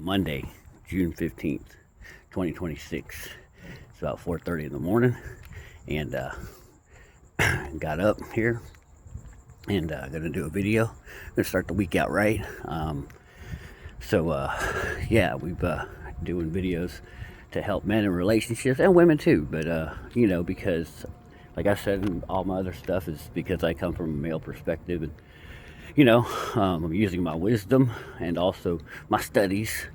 Monday, June 15th, 2026. It's about 4:30 in the morning, and got up here and gonna do a video. Gonna start the week out right. Yeah, we've doing videos to help men in relationships and women too. But because like I said, in all my other stuff is because I come from a male perspective, and I'm using my wisdom and also my studies,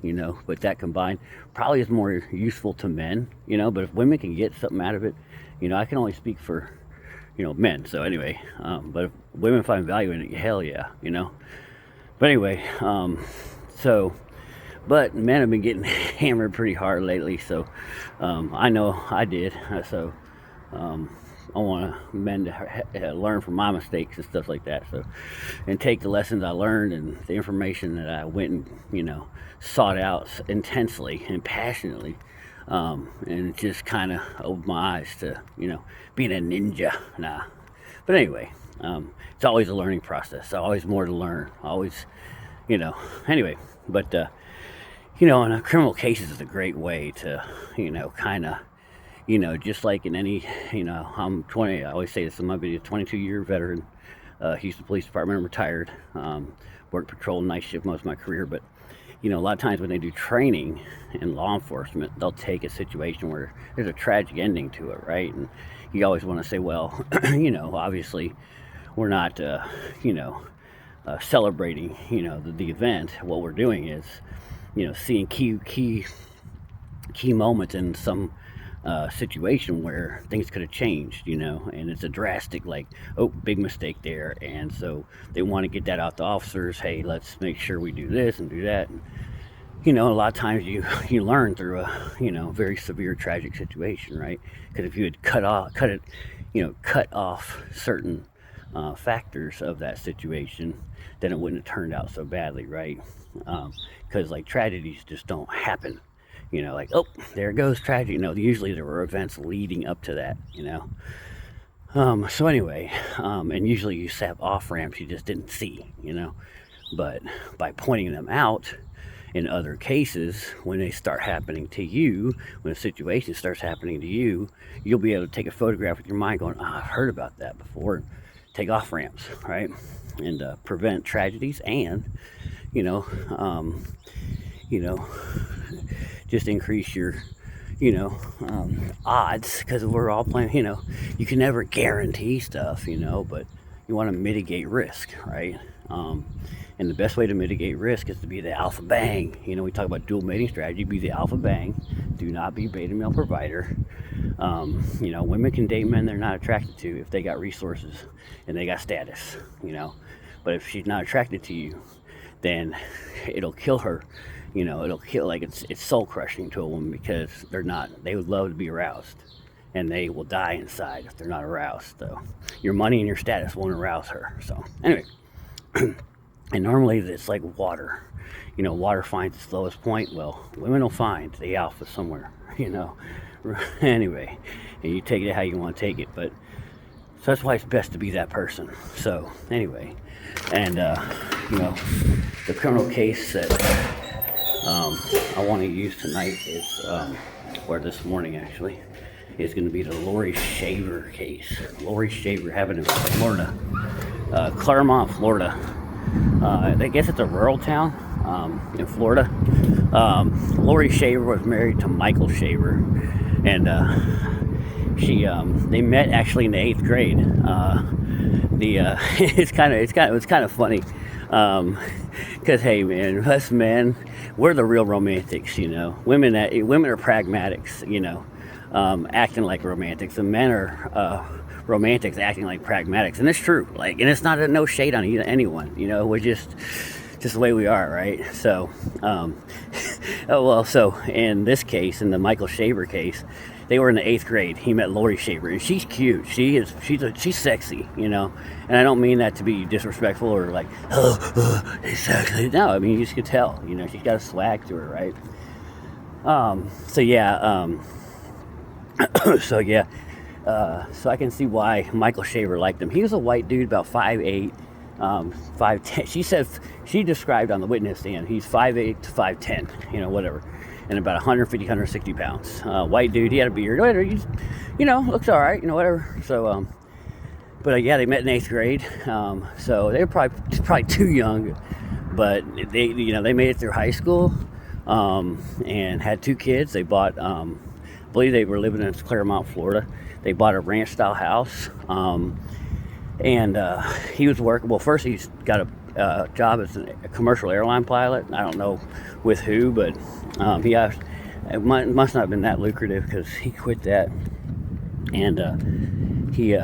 but that combined probably is more useful to men, but if women can get something out of it, I can only speak for, men. So anyway, but if women find value in it, hell yeah, But anyway, but men have been getting hammered pretty hard lately, so I know I did. So I want men to learn from my mistakes and stuff like that. So, and take the lessons I learned and the information that I went and sought out intensely and passionately, and just kind of opened my eyes to being a ninja. Nah, but anyway, it's always a learning process. Always more to learn. Always, Anyway, but in a criminal cases is a great way to kind of. Just like in any, I'm 20, I always say this in my video, 22-year veteran, Houston Police Department, I'm retired, worked patrol night shift most of my career, but, a lot of times when they do training in law enforcement, they'll take a situation where there's a tragic ending to it, right? And you always want to say, well, obviously we're not, celebrating, the event. What we're doing is, seeing key moments in some situation where things could have changed, and it's a drastic, big mistake there. And so they want to get that out to officers. Hey, let's make sure we do this and do that. And, a lot of times you learn through a, very severe tragic situation, right? Because if you had cut off certain factors of that situation, then it wouldn't have turned out so badly, right? Because tragedies just don't happen. There goes tragedy. Usually there were events leading up to that, So anyway, and usually you have off ramps you just didn't see, But by pointing them out in other cases, when they start happening to you, when a situation starts happening to you, you'll be able to take a photograph with your mind going, I've heard about that before. Take off ramps, right? And prevent tragedies and, just increase your, odds, because we're all playing, you can never guarantee stuff, but you want to mitigate risk, right? And the best way to mitigate risk is to be the alpha bang. We talk about dual mating strategy, be the alpha bang. Do not be beta male provider. Women can date men they're not attracted to if they got resources and they got status, But if she's not attracted to you, then it'll kill her. It'll kill, it's soul crushing to a woman, because they would love to be aroused, and they will die inside if they're not aroused. So your money and your status won't arouse her. So anyway, and normally it's like water. Water finds its lowest point. Well, women will find the alpha somewhere, Anyway, and you take it how you want to take it, but so that's why it's best to be that person. So anyway, and the criminal case that I want to use tonight is, or this morning actually, is going to be the Lori Shaver case. Lori Shaver happened in Florida, Claremont, Florida. I guess it's a rural town in Florida. Lori Shaver was married to Michael Shaver, and they met actually in the 8th grade. It's kind of funny, because hey man, us men, we're the real romantics, Women are pragmatics, acting like romantics, and men are romantics acting like pragmatics, and it's true. And it's not no shade on anyone, we're just the way we are, right? So, so in this case, in the Michael Shaver case, they were in the 8th grade. He met Lori Shaver, and she's cute. She's sexy, and I don't mean that to be disrespectful or she's sexy. No, I mean, you just could tell, she's got a swag to her, right? So I can see why Michael Shaver liked him. He was a white dude, about 5'8", 5'10". She said, she described on the witness stand, he's 5'8" to 5'10", whatever, and about 150, 160 pounds. White dude, he had a beard, whatever, he's, looks all right, whatever. So, but yeah, they met in 8th grade. So they were probably too young, but they made it through high school, and had 2 kids. They bought, I believe they were living in Claremont, Florida. They bought a ranch style house. And he was working. Well, first he's got a job as a commercial airline pilot. I don't know with who, but it must not have been that lucrative, because he quit that, and he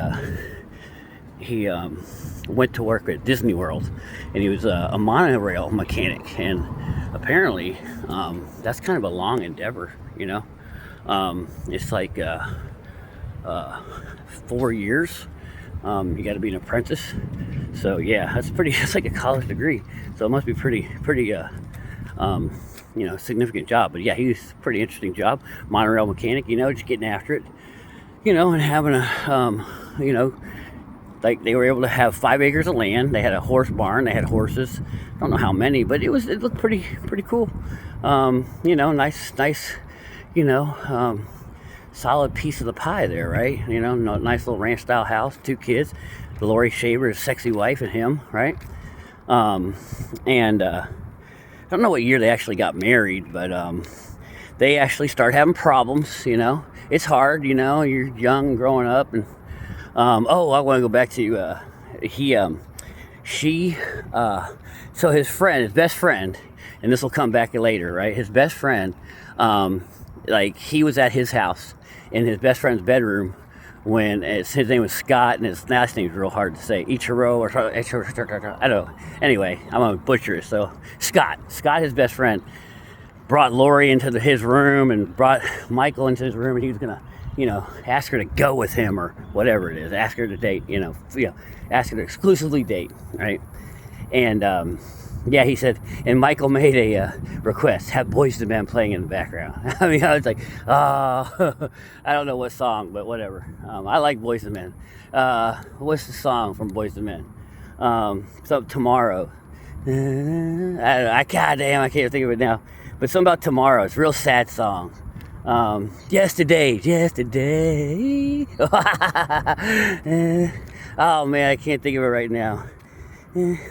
went to work at Disney World, and he was a monorail mechanic. And apparently, that's kind of a long endeavor. It's like 4 years. You got to be an apprentice. So yeah, it's like a college degree. So it must be pretty significant job. But yeah, he was a pretty interesting job. Monorail mechanic, just getting after it, and having like they were able to have 5 acres of land. They had a horse barn. They had horses. I don't know how many, but it looked pretty cool. Nice, solid piece of the pie there, right? Nice little ranch style house, 2 kids, Lori Shaver, his sexy wife, and him, right? And I don't know what year they actually got married, but they actually started having problems. It's hard, you're young growing up. And I want to go back to so his best friend, and this will come back later, right? His best friend, he was at his house in his best friend's bedroom when his name was Scott, and his last name is real hard to say, Ichiro or I don't know. Anyway, I'm gonna butcher it. So Scott, his best friend, brought Lori into his room and brought Michael into his room, and he was gonna, ask her to go with him or whatever it is, ask her to date, ask her to exclusively date, right? And yeah, he said, and Michael made a request, have Boyz II Men playing in the background. I was like, I don't know what song, but whatever. I like Boyz II Men. What's the song from Boyz II Men? So Tomorrow. Goddamn, I can't think of it now. But something about tomorrow. It's a real sad song. Yesterday. Oh man, I can't think of it right now.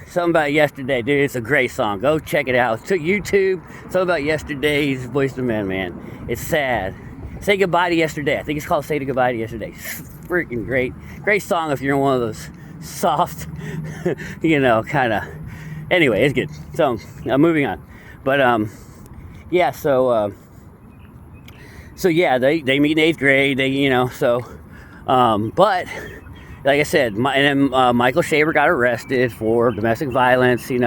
Something about yesterday, dude. It's a great song. Go check it out. It's to YouTube. Something about yesterday's Boyz II Men, man. It's sad. Say Goodbye to Yesterday. I think it's called Say Goodbye to Yesterday. It's freaking great song if you're in one of those soft, kind of. Anyway, it's good. So moving on. But yeah. So yeah, they meet in 8th grade. But. Like I said, Michael Shaver got arrested for domestic violence. It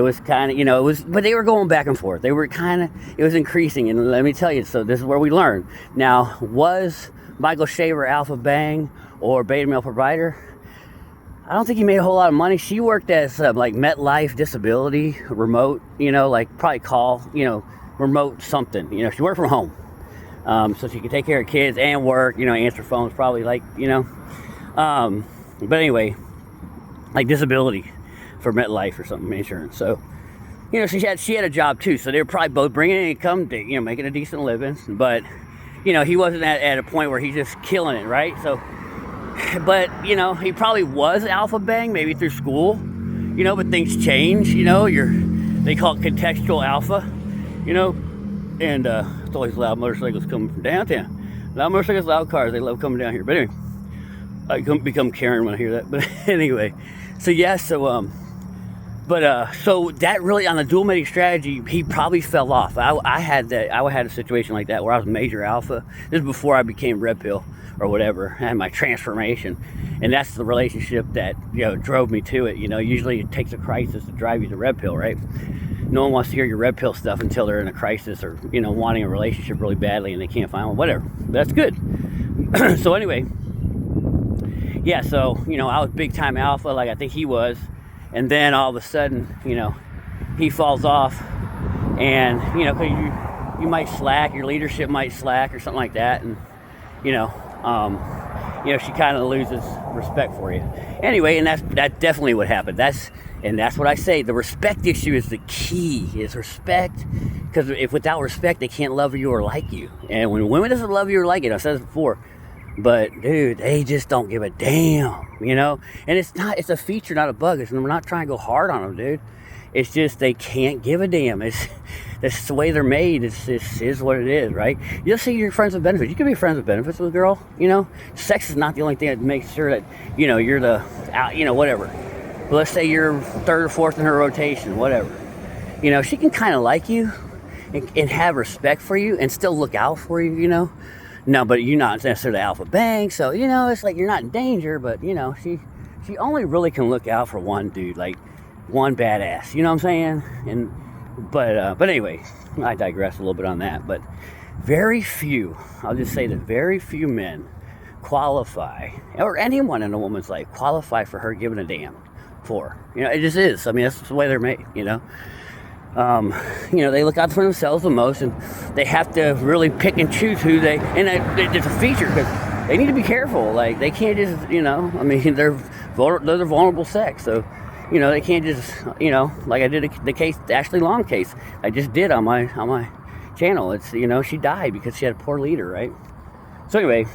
was kind of, but they were going back and forth. It was increasing. And let me tell you, so this is where we learn. Now, was Michael Shaver alpha bang or beta male provider? I don't think he made a whole lot of money. She worked as like MetLife disability remote, probably call, remote something. She worked from home. So she could take care of kids and work, answer phones, probably but anyway, like disability for MetLife or something, insurance. So, she had a job too. So they were probably both bringing in income, making a decent living. But, he wasn't at a point where he's just killing it, right? So, but, he probably was alpha bang, maybe through school, but things change, they call it contextual alpha, and it's always loud motorcycles coming from downtown. Loud motorcycles, loud cars, they love coming down here. But anyway. I become Karen when I hear that. But anyway, so yeah, so that really on the dual mating strategy, he probably fell off. I had a situation like that where I was major alpha. This is before I became red pill or whatever. I had my transformation, and that's the relationship that drove me to it. Usually it takes a crisis to drive you to red pill, right? No one wants to hear your red pill stuff until they're in a crisis or wanting a relationship really badly and they can't find one. Whatever. That's good. So anyway. Yeah, so, I was big time alpha, like I think he was, and then all of a sudden, he falls off, and, because you might slack, your leadership might slack or something like that, and, she kind of loses respect for you. Anyway, and that's definitely what happened. That's what I say. The respect issue is the key. Is respect, because if without respect, they can't love you or like you. And when women doesn't love you or like you, I've said this before. But dude, they just don't give a damn, And it's a feature, not a bug. We're not trying to go hard on them, dude. It's just they can't give a damn. That's the way they're made. It is what it is, right? You'll see your friends with benefits. You can be friends with benefits with a girl, Sex is not the only thing that makes sure that, you're the, whatever. But let's say you're third or fourth in her rotation, whatever. She can kind of like you and have respect for you and still look out for you, No, but you're not necessarily alpha bang, so, it's like you're not in danger, but, she only really can look out for one dude, like one badass, you know what I'm saying? But anyway, I digress a little bit on that, but very few, I'll just say that very few men qualify, or anyone in a woman's life, qualify for her giving a damn for. It just is. I mean, that's the way they're made, they look out for themselves the most, and they have to really pick and choose who it's a feature, because they need to be careful. Like, they can't just, they're the vulnerable sex, so, they can't just, like I did the case, the Ashley Long case, I just did on my channel. It's, she died because she had a poor leader, right? So anyway,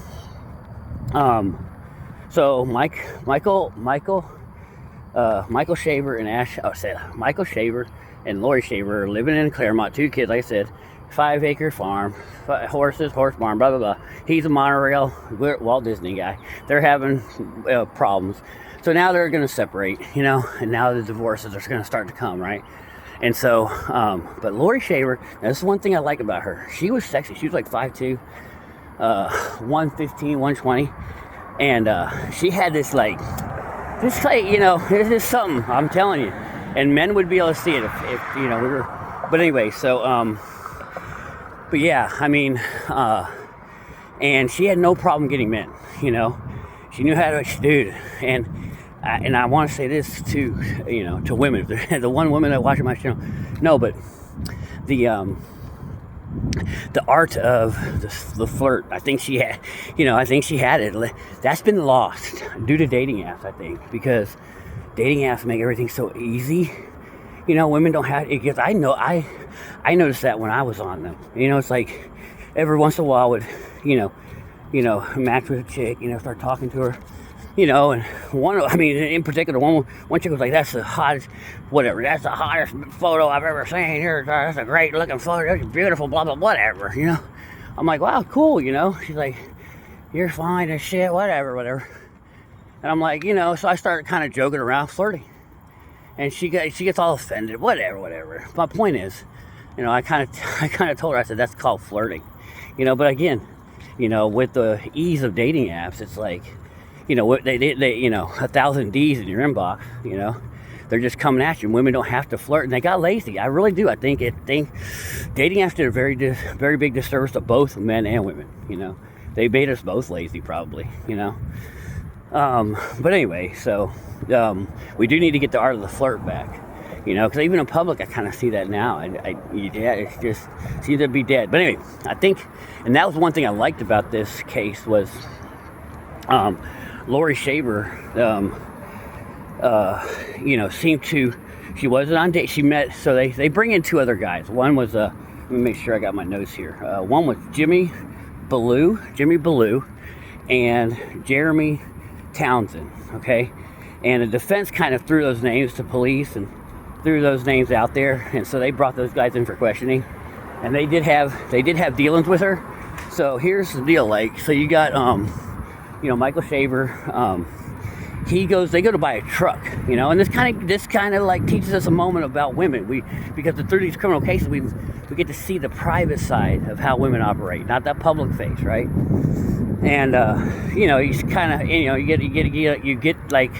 so Michael Shaver and Michael Shaver and Lori Shaver are living in Claremont, 2 kids, like I said, 5-acre farm, horses, horse barn, blah, blah, blah. He's a monorail, Walt Disney guy. They're having problems. So now they're going to separate, and now the divorces are going to start to come, right? And so, but Lori Shaver, that's one thing I like about her. She was sexy. She was like 5'2", 115, 120. And she had this like, this is something, I'm telling you. And men would be able to see it if we were, but anyway, so, but yeah, and she had no problem getting men, she knew how to, dude, and I want to say this to women, the one woman that watches my channel, no, but the art of the flirt, I think she had it. That's been lost due to dating apps, I think, because dating apps make everything so easy. Women don't have it, because I noticed that when I was on them. It's like every once in a while would, match with a chick, start talking to her, and in particular, one chick was like, that's the hottest, whatever, that's the hottest photo I've ever seen here, that's a great looking photo, that's beautiful, blah, blah, whatever, I'm like, wow, cool, she's like, you're fine as shit, whatever. And I'm like, so I started kind of joking around, flirting. And she gets all offended, whatever. My point is, I kind of told her, I said, that's called flirting. But again, with the ease of dating apps, it's like, they 1,000 D's in your inbox, they're just coming at you. Women don't have to flirt, and they got lazy. I really do. I think dating apps did a very big disservice to both men and women, They made us both lazy, probably, But anyway, so we do need to get the art of the flirt back, because even in public, I kind of see that now. It's just seems to be dead. But anyway, I think, and that was one thing I liked about this case was Lori Shaver, seemed to, she wasn't on date. She met, so they bring in 2 other guys. One was, let me make sure I got my notes here. One was Jimmy Ballou, and Jeremy Townsend, okay? And the defense kind of threw those names to police and threw those names out there, and so they brought those guys in for questioning, and they did have dealings with her. So here's the deal, like, so you got Michael Shaver, they go to buy a truck, and this kind of like teaches us a moment about women. Because through these criminal cases, we get to see the private side of how women operate, not that public face, right? And you kind of, you get like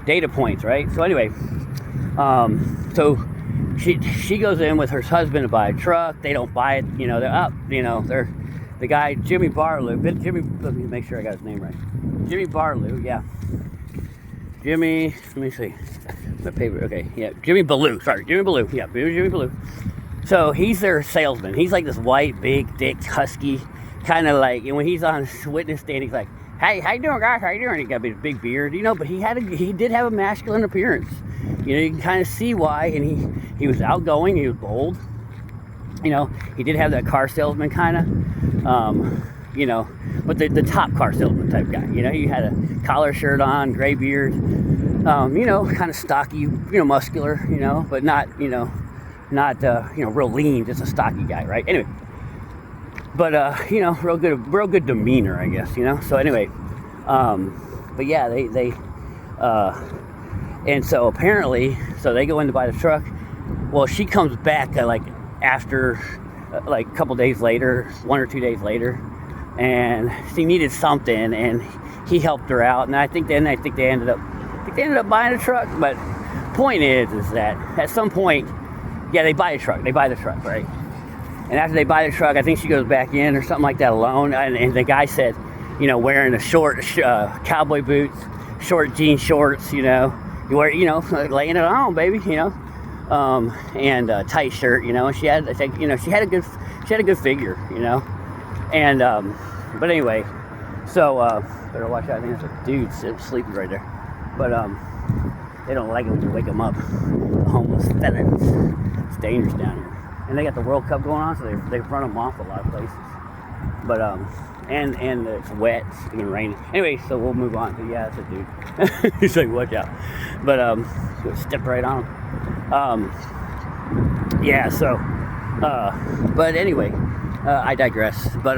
data points, right? So anyway, so she goes in with her husband to buy a truck. They don't buy it, they're up, they're the guy Jimmy Barlow. Let me make sure I got his name right. Jimmy Barlow, yeah. Let me see. The paper, okay, yeah. Jimmy Ballou, yeah, Jimmy Ballou. So he's their salesman. He's like this white, big, thick, husky, kind of like, and when he's on witness stand, he's like, hey, how you doing, guys? How you doing? He got a big beard, but he did have a masculine appearance. You can kind of see why, and he was outgoing, he was bold. He did have that car salesman kind of, but the top car salesman type guy. He had a collar shirt on, gray beard, kind of stocky, muscular, but not real lean, just a stocky guy, right? Anyway, but real good demeanor, I guess, So anyway, but yeah, they and so apparently, so they go in to buy the truck. Well, she comes back after a couple days later, 1 or 2 days later, and she needed something, and he helped her out, and I think they ended up buying a truck. But point is that at some point, yeah, they buy the truck, right? And after they buy the truck, I think she goes back in or something like that alone, and the guy said, wearing a short cowboy boots, short jean shorts, you wear, laying it on, baby, and a tight shirt, and she had, I think, she had a good figure, and but anyway, so better watch out. I think there's a dude sleeping right there, but they don't like it when you wake them up. The homeless felons, it's dangerous down here, and they got the World Cup going on, so they run them off a lot of places, but and it's wet, it's gonna rain. Anyway, so we'll move on. But yeah, that's a dude. He's like, watch out. But step right on him. Yeah, so but anyway, I digress. But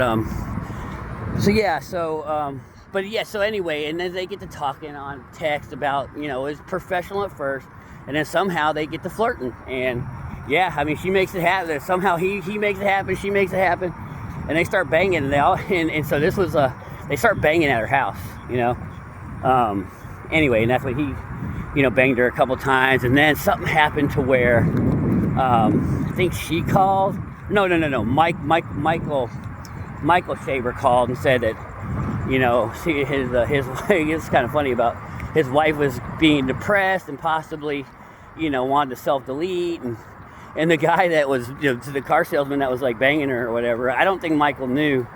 so yeah, so but yeah, so anyway, and then they get to talking on text about, it's professional at first, and then somehow they get to flirting, and yeah, I mean, she makes it happen. Somehow he makes it happen, she makes it happen, and they start banging, and and so this was they start banging at her house, anyway, and that's when he, banged her a couple times, and then something happened to where I think she called. No. Michael Shaver called and said that, his it's kind of funny about his wife was being depressed and possibly, wanted to self-delete, and the guy that was, the car salesman that was banging her or whatever, I don't think Michael knew,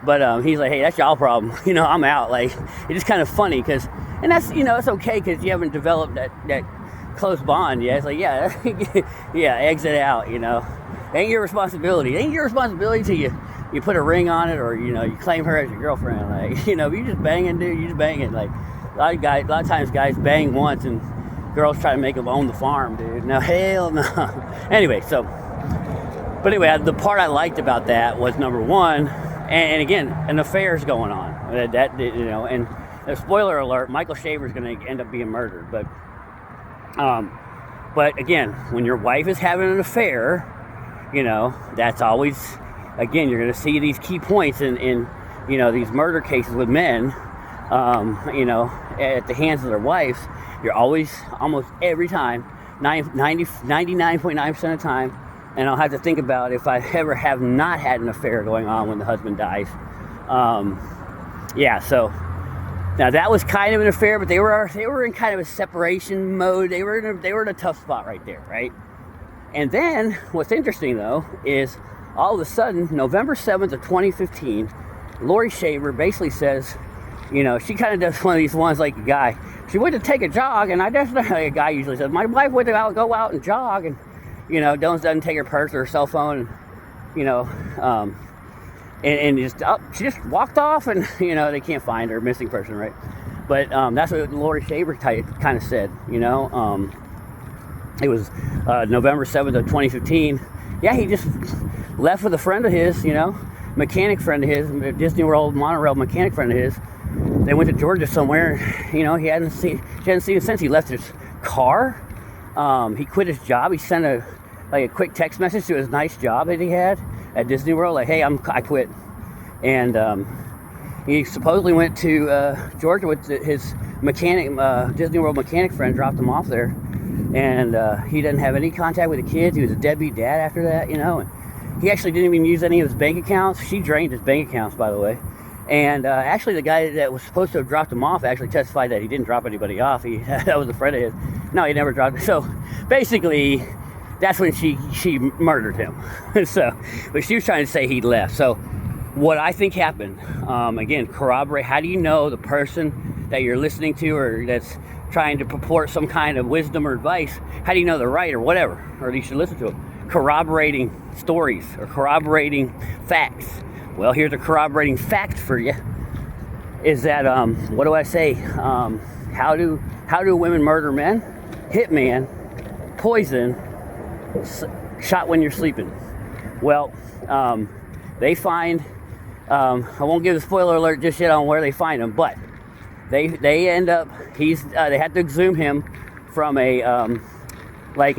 but he's like, hey, that's y'all problem, I'm out. It's just kind of funny because, and that's, it's okay because you haven't developed that close bond yet. It's like, yeah, yeah, exit out, ain't your responsibility till you put a ring on it, or you claim her as your girlfriend. You just banging, dude. You just banging. A lot of times guys bang once and girls try to make them own the farm, dude. No, hell no. Anyway, but anyway, the part I liked about that was, number one, and again, an affair's going on. And a spoiler alert: Michael Shaver's going to end up being murdered. But again, when your wife is having an affair, that's always. Again, you're going to see these key points in these murder cases with men, at the hands of their wives. You're always, almost every time, 99.9% of the time, and I'll have to think about if I ever have not had an affair going on when the husband dies. Yeah, so now that was kind of an affair, but they were in kind of a separation mode. They were in a tough spot right there, right? And then what's interesting though is, all of a sudden, November 7th of 2015, Lori Shaver basically says, she kind of does one of these ones like a guy. She went to take a jog, and I just, like a guy usually says, my wife went to go out and jog, and, doesn't take her purse or her cell phone, and, and just, she just walked off, and, they can't find her, missing person, right? But that's what Lori Shaver kind of said, It was November 7th of 2015. Yeah, he just left with a friend of his, mechanic friend of his, Disney World monorail mechanic friend of his. They went to Georgia somewhere, she hadn't seen him since. He left his car. He quit his job. He sent a quick text message to his nice job that he had at Disney World, like, hey, I quit. And he supposedly went to Georgia with his mechanic, Disney World mechanic friend, dropped him off there. And he didn't have any contact with the kids. He was a deadbeat dad after that, and he actually didn't even use any of his bank accounts. She drained his bank accounts, by the way. And actually, the guy that was supposed to have dropped him off actually testified that he didn't drop anybody off. That was a friend of his. No, he never dropped. So basically, that's when she murdered him. But she was trying to say he left. So what I think happened, Again, corroborate. How do you know the person that you're listening to or that's trying to purport some kind of wisdom or advice? How do you know they're right or whatever, or you should listen to them? Corroborating stories or corroborating facts. Well, here's a corroborating fact for you. Is that what do I say? How do women murder men? Hitman, poison, shot when you're sleeping. Well, they find. I won't give a spoiler alert just yet on where they find him, but they end up. They had to exhume him from a what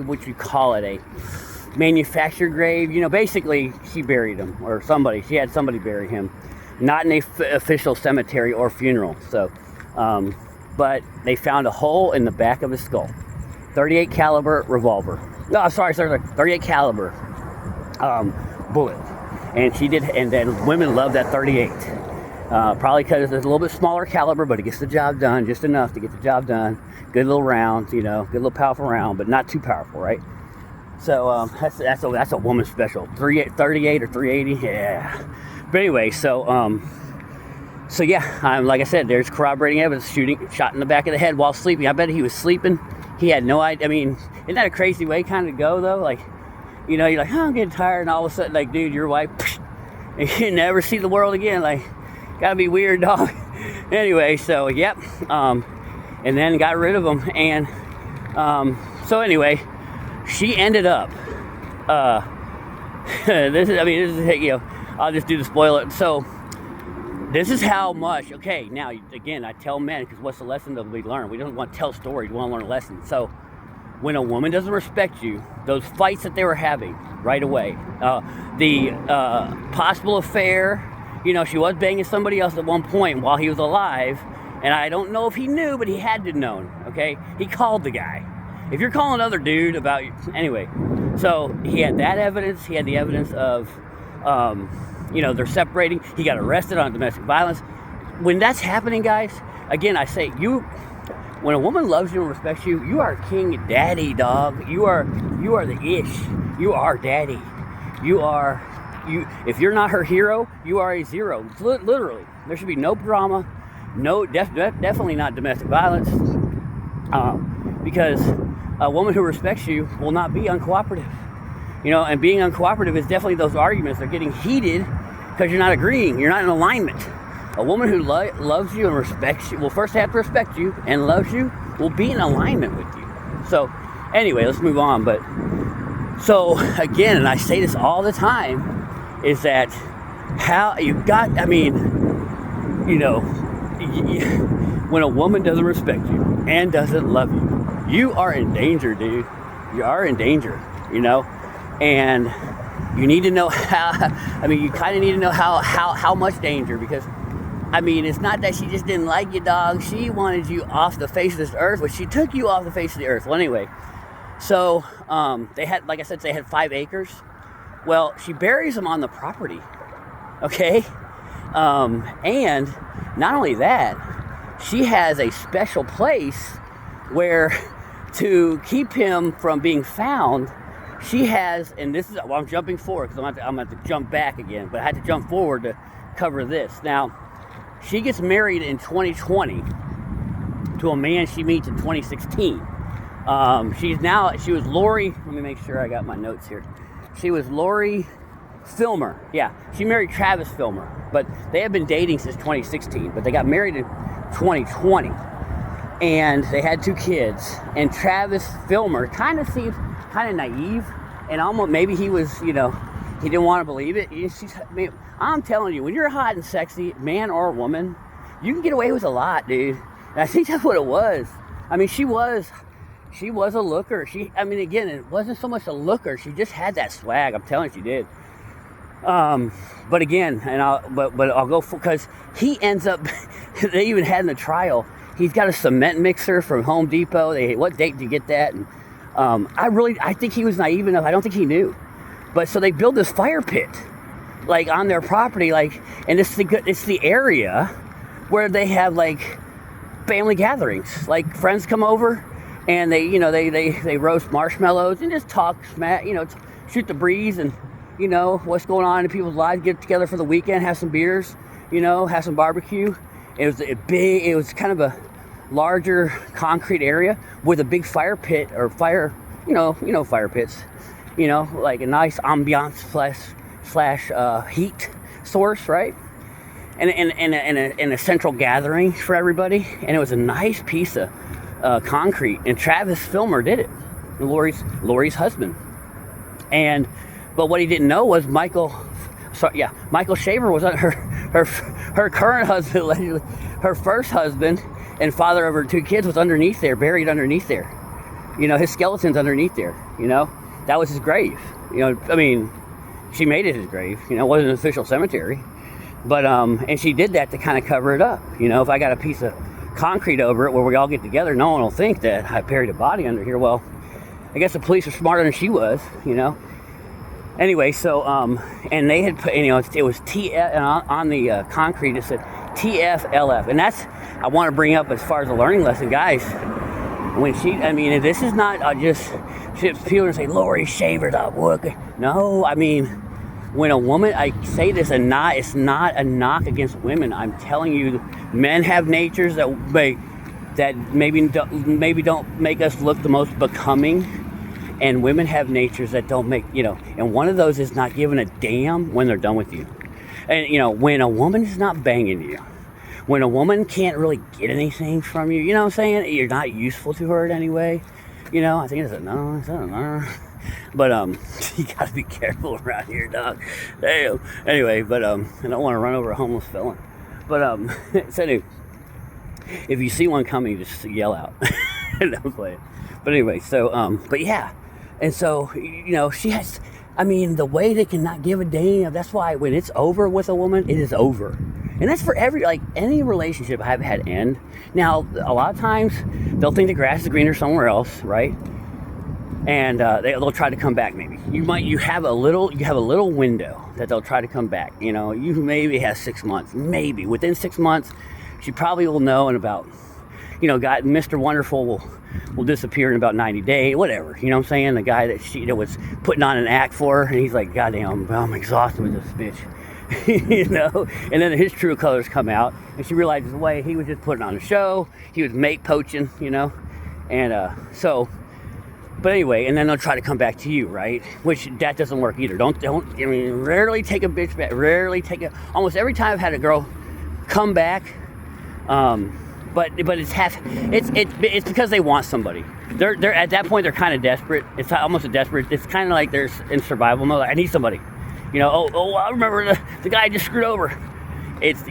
would you call it, a manufactured grave. Basically she buried him, or she had somebody bury him, not in a official cemetery or funeral. So but they found a hole in the back of his skull, 38 caliber revolver. No, sorry, 38 caliber bullet. And she did, and then women love that 38. Probably because it's a little bit smaller caliber, but it gets the job done, just enough to get the job done. Good little round, good little powerful round, but not too powerful, right? So that's a woman special. 38 or 380, yeah. But anyway, so yeah, like I said, there's corroborating evidence. Shot in the back of the head while sleeping. I bet he was sleeping. He had no idea. I mean, isn't that a crazy way kind of go though? Like, you're like, I'm getting tired, and all of a sudden, like, dude, your wife, and you never see the world again. Like, gotta be weird, dog. Anyway, so yep, and then got rid of him, and so anyway, she ended up. This is I'll just do the spoiler. So this is how much. Okay, now again, I tell men, because what's the lesson that we learn? We don't want to tell stories. We want to learn a lesson. So when a woman doesn't respect you, those fights that they were having right away, the possible affair, she was banging somebody else at one point while he was alive, and I don't know if he knew, but he had to know, okay? He called the guy. If you're calling another dude about, anyway, so he had that evidence. He had the evidence of, they're separating. He got arrested on domestic violence. When that's happening, guys, again, I say, when a woman loves you and respects you, you are king daddy, dog. You are the ish. You are daddy. If you're not her hero, you are a zero. Literally. There should be no drama, definitely not domestic violence, because a woman who respects you will not be uncooperative. And being uncooperative is definitely those arguments. They're getting heated because you're not agreeing. You're not in alignment. A woman who loves you and respects you will first have to respect you, and loves you will be in alignment with you. So anyway, let's move on. But so again, and I say this all the time, is that when a woman doesn't respect you and doesn't love you, you are in danger, dude. You are in danger, and you need to know how. You kind of need to know how much danger, because it's not that she just didn't like you, dog. She wanted you off the face of this earth, but she took you off the face of the earth. Well, anyway, so they had, like I said, they had 5 acres. Well, she buries them on the property, okay? And not only that, she has a special place where, to keep him from being found, she has, and this is, I'm jumping forward because I'm going to have to jump back again, but I had to jump forward to cover this. Now, she gets married in 2020 to a man she meets in 2016. She was Lori, let me make sure I got my notes here. She was Lori Filmer. Yeah, she married Travis Filmer, but they had been dating since 2016, but they got married in 2020, and they had 2 kids. And Travis Filmer kind of seemed kind of naive, and almost maybe he was, he didn't want to believe it. I'm telling you, when you're hot and sexy, man or woman, you can get away with a lot, dude. And I think that's what it was. She was a looker. Again, it wasn't so much a looker. She just had that swag. I'm telling you, she did. But again, I'll go for, because he ends up. They even had in the trial. He's got a cement mixer from Home Depot. What date did you get that? And I think he was naive enough. I don't think he knew. But so they build this fire pit, like on their property, and it's the area where they have family gatherings. Like friends come over. And they roast marshmallows and just talk smack, shoot the breeze, and what's going on in people's lives, get together for the weekend, have some beers, have some barbecue. It was kind of a larger concrete area with a big fire pit or fire, fire pits, like a nice ambiance slash heat source, right? And a central gathering for everybody. And it was a nice piece of concrete. And Travis Filmer did it, Lori's husband. But what he didn't know was Michael Shaver was her current husband, allegedly, her first husband and father of her 2 kids, was underneath there, buried underneath there. His skeleton's underneath there. That was his grave. She made it his grave. It wasn't an official cemetery, but and she did that to kind of cover it up. If I got a piece of concrete over it where we all get together, no one will think that I buried a body under here. Well, I guess the police are smarter than she was. Anyway, so and they had put, it was TF on the concrete. It said TFLF, and that's I want to bring up as far as a learning lesson, guys. When this is not just people say Lori Shaver's up work. No, when a woman, I say this, it's not a knock against women. I'm telling you, men have natures that maybe don't make us look the most becoming. And women have natures that don't make, and one of those is not giving a damn when they're done with you. And, when a woman is not banging you, when a woman can't really get anything from you, what I'm saying? You're not useful to her in any way. I think it's a no. But, you gotta be careful around here, dog. Damn. Anyway, but, I don't want to run over a homeless felon. But, so anyway, if you see one coming, just yell out. Don't play it. But anyway, so, but yeah. And so, she has, the way they cannot give a damn, that's why when it's over with a woman, it is over. And that's for any relationship I've had end. Now, a lot of times, they'll think the grass is greener somewhere else, right? And they'll try to come back maybe. You have a little window that they'll try to come back. You maybe have 6 months. Maybe. Within 6 months, she probably will know in about, God, Mr. Wonderful will disappear in about 90 days, whatever. You know what I'm saying? The guy that she was putting on an act for her, and he's like, goddamn, I'm exhausted with this bitch. And then his true colors come out, and she realizes, wait, he was just putting on a show. He was mate poaching, and but anyway, and then they'll try to come back to you, right? Which that doesn't work either. Rarely take a bitch back. Almost every time I've had a girl come back, but it's because they want somebody. They're at that point they're kind of desperate. It's almost a desperate. It's kind of like they're in survival mode. Like, I need somebody. I remember the guy I just screwed over. It's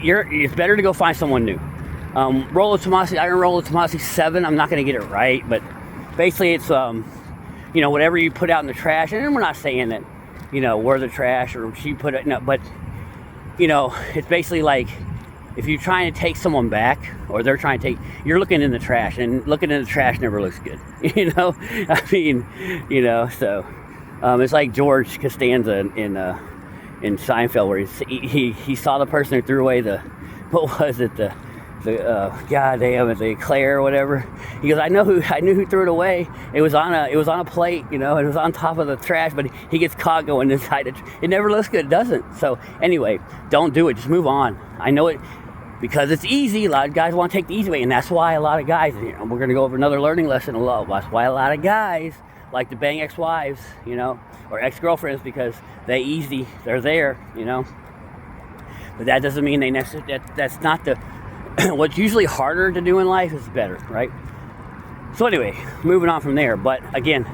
better to go find someone new. Rollo Tomasi, Iron Rollo Tomasi 7. I'm not gonna get it right, but basically it's whatever you put out in the trash. And we're not saying that we're the trash or she put it. No, but it's basically like, if you're trying to take someone back, or they're trying to take, you're looking in the trash, and looking in the trash never looks good. So it's like George Costanza in Seinfeld, where he saw the person who threw away the the eclair or whatever. He goes, I knew who threw it away. It was on a plate, it was on top of the trash, but he gets caught going inside it. It never looks good, it doesn't. So anyway, don't do it. Just move on. I know it. Because it's easy. A lot of guys want to take the easy way, and that's why a lot of guys, we're going to go over another learning lesson a lot. That's why a lot of guys like to bang ex-wives, or ex-girlfriends, because they're there, But that doesn't mean that's not the, what's usually harder to do in life is better, right? So anyway, moving on from there. But again,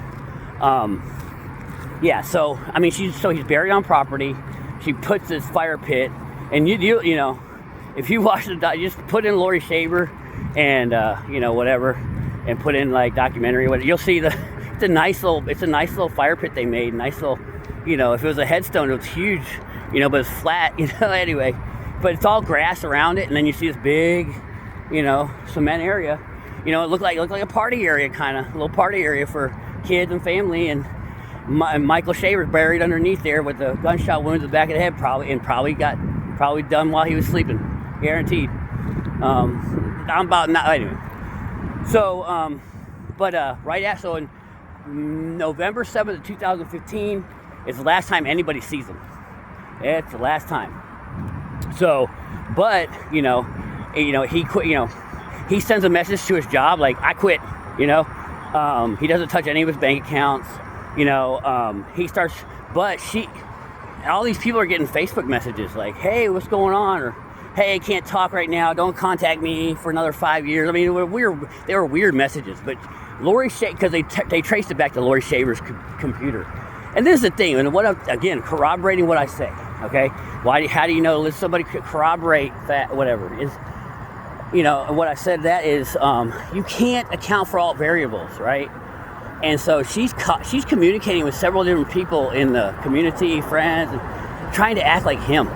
so he's buried on property. She puts this fire pit, and if you watch you just put in Lori Shaver and whatever, and put in like documentary, whatever, you'll see it's a nice little fire pit they made. Nice little, if it was a headstone, it was huge, but it's flat, anyway. But it's all grass around it, and then you see this big, cement area. It looked like a party area, kind of a little party area for kids and family. And Michael Shaver's buried underneath there with the gunshot wounds in the back of the head, probably done while he was sleeping. Guaranteed. I'm about not anyway. So, right after, so in November 7th of 2015, It's the last time anybody sees him. It's the last time. So, but, he quit, he sends a message to his job like, I quit, he doesn't touch any of his bank accounts, he starts, but all these people are getting Facebook messages like, hey, what's going on? Or, hey, I can't talk right now. Don't contact me for another 5 years. I mean, they were weird messages, but Lori because they traced it back to Lori Shaver's computer. And this is the thing, and again, corroborating what I say, okay? How do you know? Let somebody corroborate that, whatever. Is, what I said, that is, you can't account for all variables, right? And so she's communicating with several different people in the community, friends, and trying to act like him,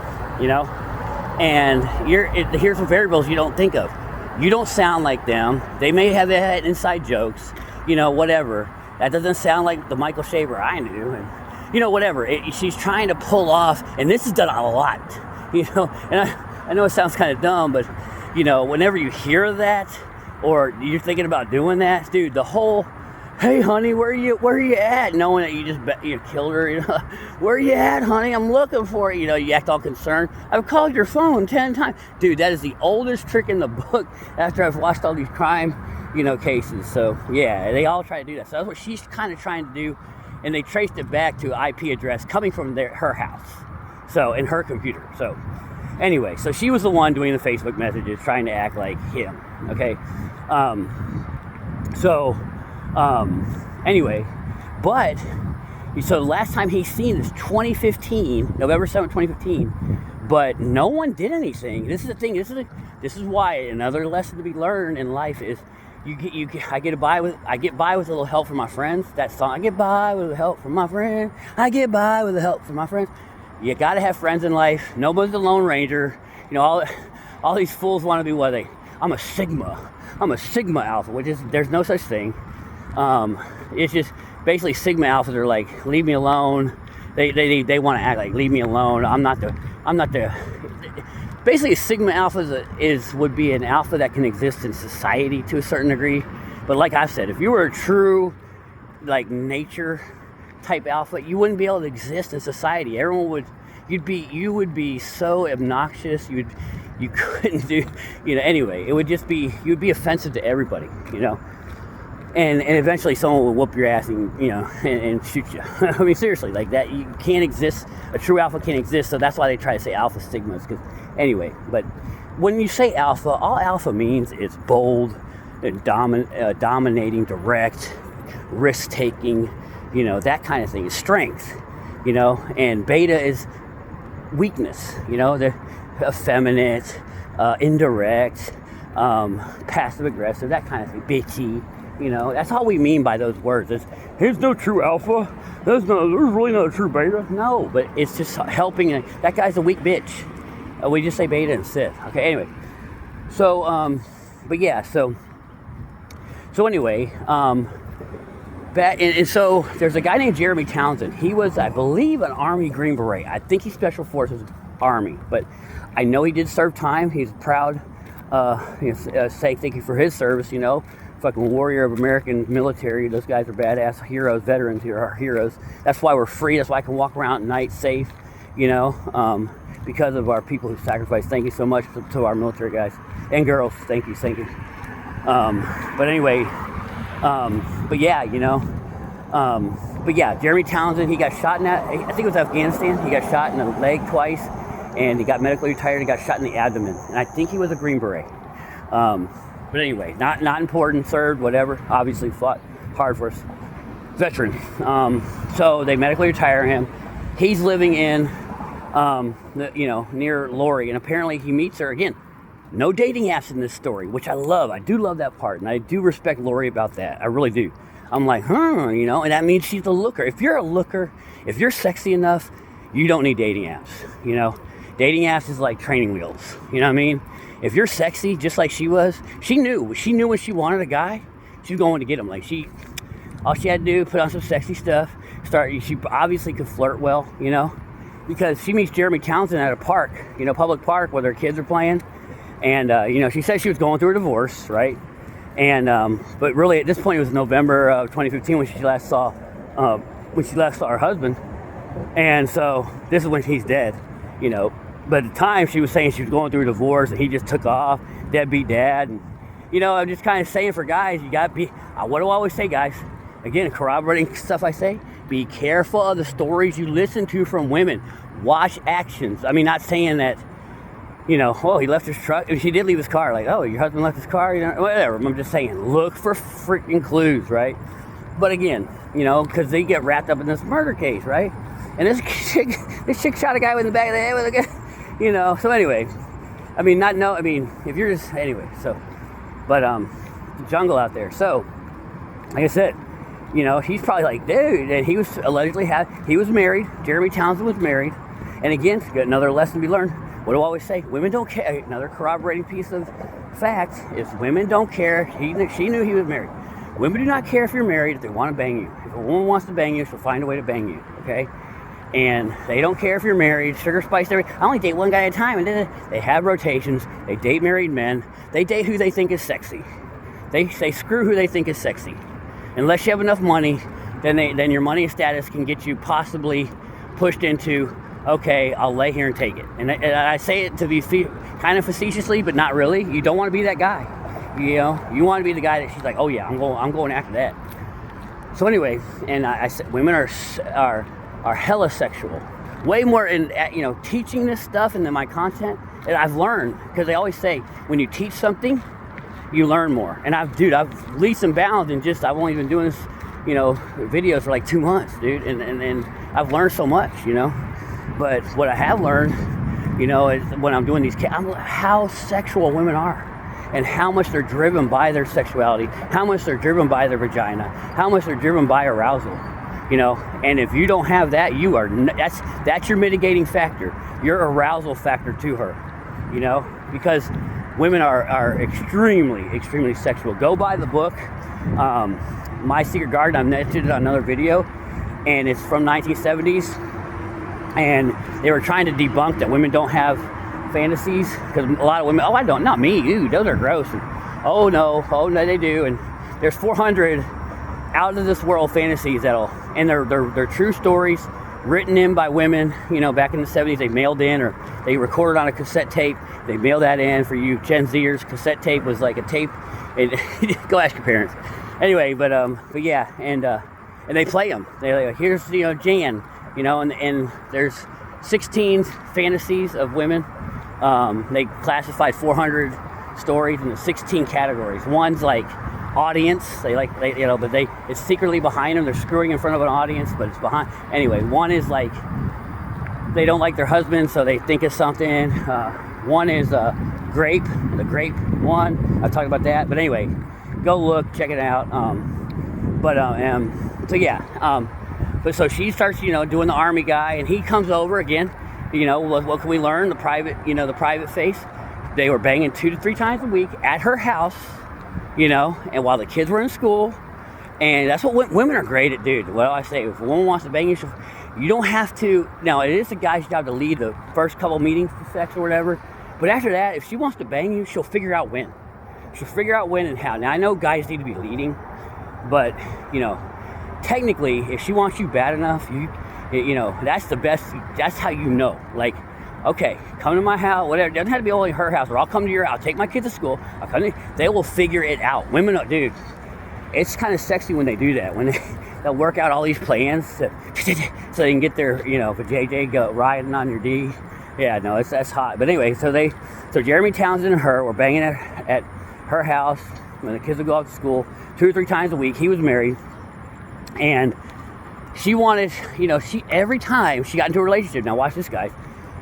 And here's some variables you don't think of. You don't sound like them. They may have had inside jokes, whatever. That doesn't sound like the Michael Shaver I knew, and whatever. She's trying to pull off, and this is done a lot, And I know it sounds kind of dumb, but whenever you hear that, or you're thinking about doing that, dude, the whole, hey honey, where are you at? Knowing that you killed her, where are you at, honey? I'm looking for it. You act all concerned. I've called your phone 10 times, dude. That is the oldest trick in the book. After I've watched all these crime, cases. So yeah, they all try to do that. So that's what she's kind of trying to do, and they traced it back to an IP address coming from her house, so in her computer. So anyway, so she was the one doing the Facebook messages, trying to act like him. Okay, anyway, but so the last time he's seen is 2015, November 7th, 2015, but no one did anything. This is the thing. This is why another lesson to be learned in life is I get by with a little help from my friends. That song, I get by with the help from my friends. I get by with the help from my friends. You got to have friends in life. Nobody's a lone ranger. All these fools want to be what I'm a Sigma. I'm a Sigma Alpha, which is, there's no such thing. It's just basically Sigma Alphas are like, leave me alone. They want to act like, leave me alone. I'm not the. Basically, a Sigma Alpha would be an alpha that can exist in society to a certain degree. But like I said, if you were a true, like, nature type alpha, you wouldn't be able to exist in society. You would be so obnoxious. You couldn't do, anyway, it would just be, you'd be offensive to everybody, and eventually someone will whoop your ass and shoot you. I mean, seriously, like that, you can't exist, a true alpha can't exist, so that's why they try to say alpha stigmas, because, anyway, but when you say alpha, all alpha means is bold, dominating, direct, risk-taking, that kind of thing, is strength, and beta is weakness, they're effeminate, indirect, passive-aggressive, that kind of thing, bitchy, that's all we mean by those words. Here's no true alpha, there's really not a true beta. No, but it's just helping, that guy's a weak bitch. We just say beta and Sith. Okay, anyway, so, but yeah, so anyway, and so there's a guy named Jeremy Townsend. He was, I believe, an Army Green Beret. I think he's Special Forces Army, but I know he did serve time. He's proud, say thank you for his service, fucking warrior of American military. Those guys are badass heroes, veterans here are heroes. That's why we're free. That's why I can walk around at night safe, because of our people who sacrifice. Thank you so much to our military guys and girls. Thank you. But anyway, but yeah, Jeremy Townsend, he got shot I think it was Afghanistan. He got shot in the leg twice, and he got medically retired. He got shot in the abdomen, and I think he was a Green Beret. But anyway, not important, served, whatever. Obviously fought hard for us. Veteran. So they medically retire him. He's living in, near Lori, and apparently he meets her again. No dating apps in this story, which I love. I do love that part, and I do respect Lori about that. I really do. I'm like, and that means she's a looker. If you're a looker, if you're sexy enough, you don't need dating apps, Dating apps is like training wheels, you know what I mean? If you're sexy, just like she was, she knew when she wanted a guy, she was going to get him. Like all she had to do, put on some sexy stuff, she obviously could flirt well, because she meets Jeremy Townsend at a park, public park where their kids are playing. And, she said she was going through a divorce, right? And, but really at this point, it was November of 2015 when she last saw her husband. And so this is when he's dead, you know. But at the time, she was saying she was going through a divorce, and he just took off, deadbeat dad. And, you know, I'm just kind of saying for guys, you got to be, what do I always say, guys? Again, corroborating stuff I say, be careful of the stories you listen to from women. Watch actions. I mean, not saying that, you know, oh, he left his truck. She did leave his car. Like, oh, your husband left his car? You know, whatever. I'm just saying, look for freaking clues, right? But again, you know, because they get wrapped up in this murder case, right? And this chick shot a guy in the back of the head with a gun, you know. So anyway, I mean, if you're just, anyway, so, but, the jungle out there. So, like I said, you know, he's probably like, dude, and he was allegedly he was married. Jeremy Townsend was married. And again, got another lesson to be learned. What do I always say? Women don't care. Another corroborating piece of fact is women don't care. She knew he was married. Women do not care if you're married if they want to bang you. If a woman wants to bang you, she'll find a way to bang you, okay? And they don't care if you're married, sugar spiced everything. I only date one guy at a time. And they have rotations. They date married men. They date who they think is sexy. They screw who they think is sexy. Unless you have enough money, then your money and status can get you possibly pushed into, okay, I'll lay here and take it. And I say it to be kind of facetiously, but not really. You don't want to be that guy. You know, you want to be the guy that she's like, oh yeah, I'm going after that. So anyway, and I said women are hella sexual. Way more in, you know, teaching this stuff and then my content that I've learned, because they always say when you teach something, you learn more. And I've leaps and bounds, and I've only been doing this, you know, videos for like 2 months, dude, and I've learned so much, you know. But what I have learned, you know, is when I'm doing these, how sexual women are, and how much they're driven by their sexuality, how much they're driven by their vagina, how much they're driven by arousal, you know. And if you don't have that, that's your mitigating factor, your arousal factor to her, you know, because women are extremely, extremely sexual. Go buy the book, My Secret Garden. I've mentioned it on another video, and it's from 1970s. And they were trying to debunk that women don't have fantasies, because a lot of women, oh, I don't, not me, ew, those are gross. And, oh no, they do. And there's 400 out of this world fantasies and they're true stories written in by women, you know, back in the 70s. They mailed in, or they recorded on a cassette tape. They mailed that in. For you Gen Zers, cassette tape was like a tape. Go ask your parents. Anyway, but yeah, and they play them. They're like, here's, you know, Jan, you know, and there's 16 fantasies of women. They classified 400 stories into 16 categories. One's like audience. They you know, but it's secretly behind them. They're screwing in front of an audience, but it's behind. Anyway, one is like they don't like their husband, so they think of something. One is the grape one. I'll talk about that. But anyway, go look, check it out. So yeah. But so she starts, you know, doing the army guy, and he comes over again. You know, what can we learn? The private face. They were banging 2 to 3 times a week at her house, you know, and while the kids were in school. And that's what women are great at, dude. What do I say? If a woman wants to bang you, you don't have to. Now, it is the guy's job to lead the first couple meetings to sex or whatever. But after that, if she wants to bang you, she'll figure out when. She'll figure out when and how. Now, I know guys need to be leading, but, you know, technically, if she wants you bad enough, you know, that's the best. That's how you know. Like, okay, come to my house, whatever. It doesn't have to be only her house, or I'll come to your house. I'll take my kids to school. They will figure it out. Women, dude, it's kind of sexy when they do that. When they'll work out all these plans so they can get their, you know, for JJ go riding on your D. Yeah, no, that's hot. But anyway, so Jeremy Townsend and her were banging at her house when the kids would go off to school 2 or 3 times a week. He was married. And she wanted, you know, every time she got into a relationship, now watch this, guys.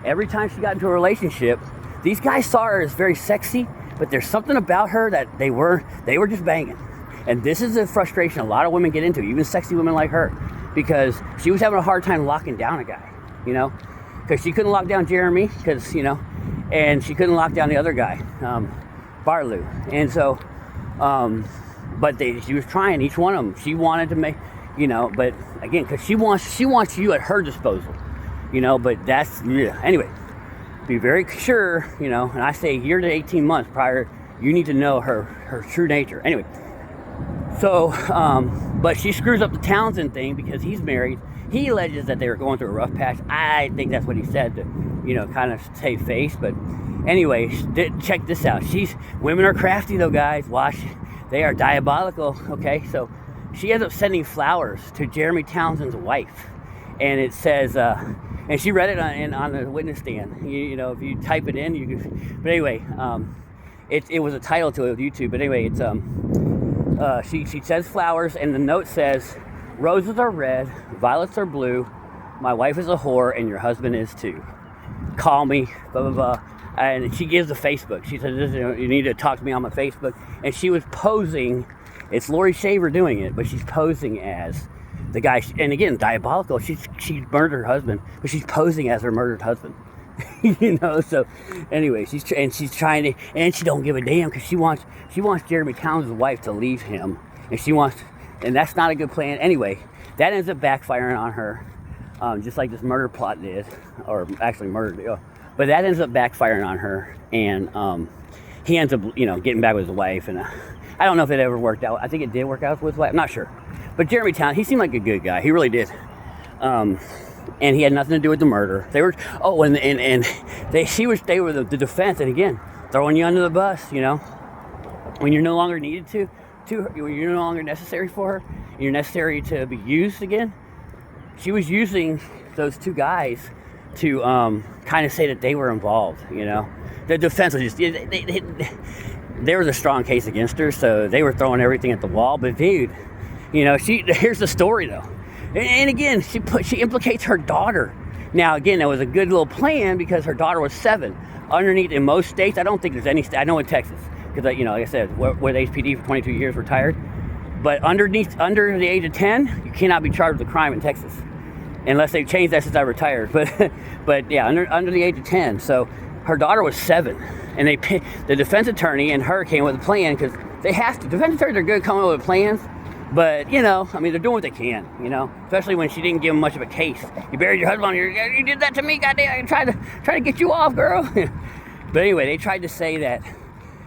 Every time she got into a relationship, these guys saw her as very sexy, but there's something about her that they were just banging. And this is a frustration a lot of women get into, even sexy women like her, because she was having a hard time locking down a guy, you know, because she couldn't lock down Jeremy, because, you know, and she couldn't lock down the other guy, Barloo. And so, but she was trying each one of them. She wanted to make, you know, but again, because she wants you at her disposal, you know. But that's, yeah. Anyway, be very sure, you know. And I say a year to 18 months prior, you need to know her true nature. Anyway, so but she screws up the Townsend thing because he's married. he alleges that they were going through a rough patch. I think that's what he said to, kind of save face. But anyway, check this out. Women are crafty though, guys. Watch, they are diabolical. Okay, so she ends up sending flowers to Jeremy Townsend's wife, and it says, and she read it on the witness stand. If you type it in, you can. But anyway, it was a title to it with YouTube. But anyway, it's she says flowers, and the note says, "Roses are red, violets are blue. My wife is a whore, and your husband is too. Call me, blah, blah, blah." And she gives the Facebook. She said, "You need to talk to me on my Facebook." And she was posing. It's Lori Shaver doing it, but she's posing as the guy. And again, diabolical. She murdered her husband, but she's posing as her murdered husband. So anyway, she's trying to, and she don't give a damn because she wants Jeremy Townsend's wife to leave him, and that's not a good plan. Anyway, that ends up backfiring on her, just like this murder plot did, or actually murder. But that ends up backfiring on her, and he ends up, getting back with his wife, and I don't know if it ever worked out. I think it did work out with his wife. I'm not sure, but Jeremy Townsend, he seemed like a good guy. He really did. And he had nothing to do with the murder. They were, they were the defense, and again, throwing you under the bus, when you're no longer needed when you're no longer necessary for her, you're necessary to be used again. She was using those two guys to kind of say that they were involved, The defense was just, there was a strong case against her, so they were throwing everything at the wall. But dude, here's the story though. And again, she implicates her daughter. Now, again, that was a good little plan because her daughter was 7. Underneath, in most states, I don't think there's any. I know in Texas, because like I said, with HPD for 22 years, retired. But under the age of 10, you cannot be charged with a crime in Texas, unless they've changed that since I retired. But yeah, under the age of 10. So her daughter was 7, and the defense attorney and her came with a plan because they have to. Defense attorneys are good coming up with plans. But, they're doing what they can, especially when she didn't give him much of a case. You buried your husband, you did that to me, goddamn, I tried to get you off, girl. But anyway, they tried to say that,